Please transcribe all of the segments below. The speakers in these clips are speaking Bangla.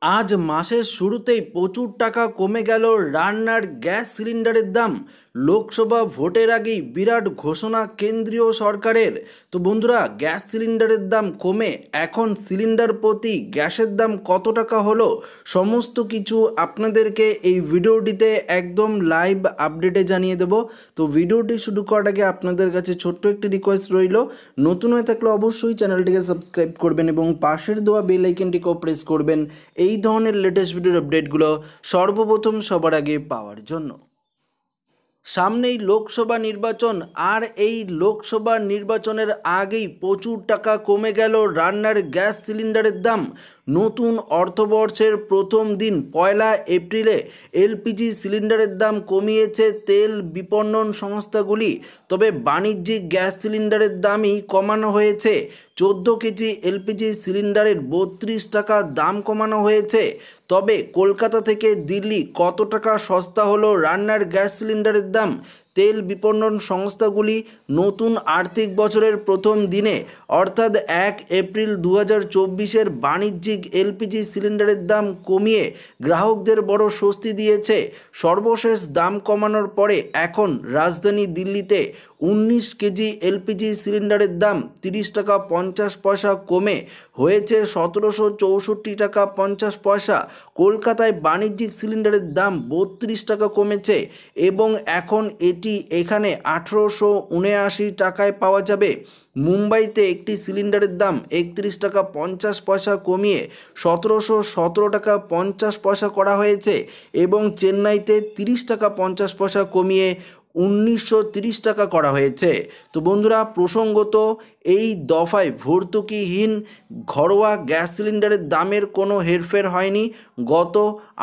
আজ মাসের শুরুতেই প্রচুর টাকা কমে গেল রান্নার গ্যাস সিলিন্ডারের দাম। লোকসভা ভোটের আগেই বিরাট ঘোষণা কেন্দ্রীয় সরকারের। তো বন্ধুরা, গ্যাস সিলিন্ডারের দাম কমে এখন সিলিন্ডার প্রতি গ্যাসের দাম কত টাকা হলো, সমস্ত কিছু আপনাদেরকে এই ভিডিওটিতে একদম লাইভ আপডেটে জানিয়ে দেব। তো ভিডিওটি শুরু করার আগে আপনাদের কাছে ছোট্ট একটি রিকোয়েস্ট রইল, নতুন হয়ে থাকলে অবশ্যই চ্যানেলটিকে সাবস্ক্রাইব করবেন এবং পাশের দেওয়া বেল আইকনটিকেও প্রেস করবেন এই ধরনের লেটেস্ট ভিডিওর আপডেটগুলো সর্বপ্রথম সবার আগে পাওয়ার জন্য। সামনেই লোকসভা নির্বাচন, আর এই লোকসভা নির্বাচনের আগেই প্রচুর টাকা কমে গেল রান্নার গ্যাস সিলিন্ডারের দাম। নতুন অর্থবর্ষের প্রথম দিন 1 এপ্রিলে এলপিজি সিলিন্ডারের দাম কমিয়েছে তেল বিপণন সংস্থাগুলি। তবে বাণিজ্যিক গ্যাস সিলিন্ডারের দামই কমানো হয়েছে। 14 কেজি এলপিজি সিলিন্ডারের 32 টাকা দাম কমানো হয়েছে। তবে কলকাতা থেকে দিল্লি কত টাকা সস্তা হলো রান্নার গ্যাস সিলিন্ডারের দাম? তেল বিপণন সংস্থাগুলি নতুন আর্থিক বছরের প্রথম দিনে অর্থাৎ 1 এপ্রিল 2024-এর বাণিজ্যিক এলপিজি সিলিন্ডারের দাম কমিয়ে গ্রাহকদের বড় স্বস্তি দিয়েছে। সর্বশেষ দাম কমানোর পরে এখন রাজধানী দিল্লিতে 19 কেজি এলপিজি সিলিন্ডারের দাম 30 টাকা 50 পয়সা কমে হয়েছে 1764 টাকা 50 পয়সা। কলকাতায় বাণিজ্যিক সিলিন্ডারের দাম 32 টাকা কমেছে এবং এখন এটি এখানে 1879 টাকায় পাওয়া যাবে। মুম্বাইতে একটি সিলিন্ডারের দাম 31 টাকা 50 পয়সা কমিয়ে 1717 টাকা 50 পয়সা করা হয়েছে এবং চেন্নাইতে 30 টাকা 50 পয়সা কমিয়ে 1930 টাকা করা হয়েছে। তো বন্ধুরা, প্রসঙ্গত এই দফায় ভর্তুকিহীন ঘরোয়া গ্যাস সিলিন্ডারের দামের কোনো হেরফের হয়নি। গত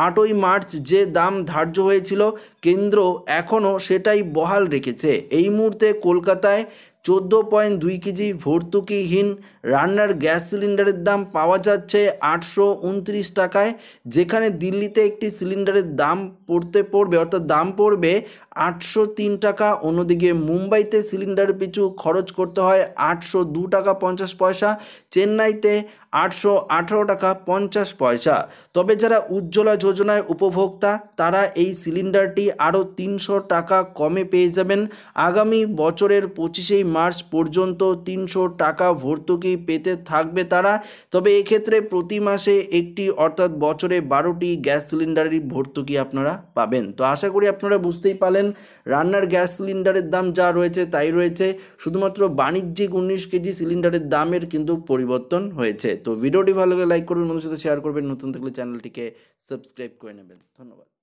8ই মার্চ যে দাম ধার্য হয়েছিল, কেন্দ্র এখনও সেটাই বহাল রেখেছে। এই মুহূর্তে কলকাতায় 14.2 কেজি ভর্তুকিহীন রান্নার গ্যাস সিলিন্ডারের দাম পাওয়া যাচ্ছে 829 টাকায়, যেখানে দিল্লিতে একটি সিলিন্ডারের দাম দাম পড়বে 803 টাকা। অন্যদিকে মুম্বাইতে সিলিন্ডার পিছু খরচ করতে হয় 802 টাকা 50 পয়সা, চেন্নাইতে 818 টাকা 50 পয়সা। তবে যারা উজ্জ্বলা যোজনায় উপভোক্তা, তারা এই সিলিন্ডারটি আরও 300 টাকা কমে পেয়ে যাবেন। আগামী বছরের 25শে মার্চ পর্যন্ত 300 টাকা ভর্তুকি পেতে থাকবে তারা। তবে এক্ষেত্রে প্রতি মাসে একটি অর্থাৎ বছরে 12টি গ্যাস সিলিন্ডারের ভর্তুকি আপনারা পাবেন। তো আশা করি আপনারা বুঝতেই পারলেন, রান্নার গ্যাস সিলিন্ডারের দাম যা রয়েছে তাই রয়েছে, শুধুমাত্র বাণিজ্যিক 19 কেজি সিলিন্ডারের দামের কিন্তু পরিবর্তন হয়েছে। তো ভিডিওটি ভালো লাগলে লাইক করবেন, বন্ধুদের সাথে শেয়ার করবেন, নতুন থাকলে চ্যানেলটিকে সাবস্ক্রাইব করে নেবেন। ধন্যবাদ।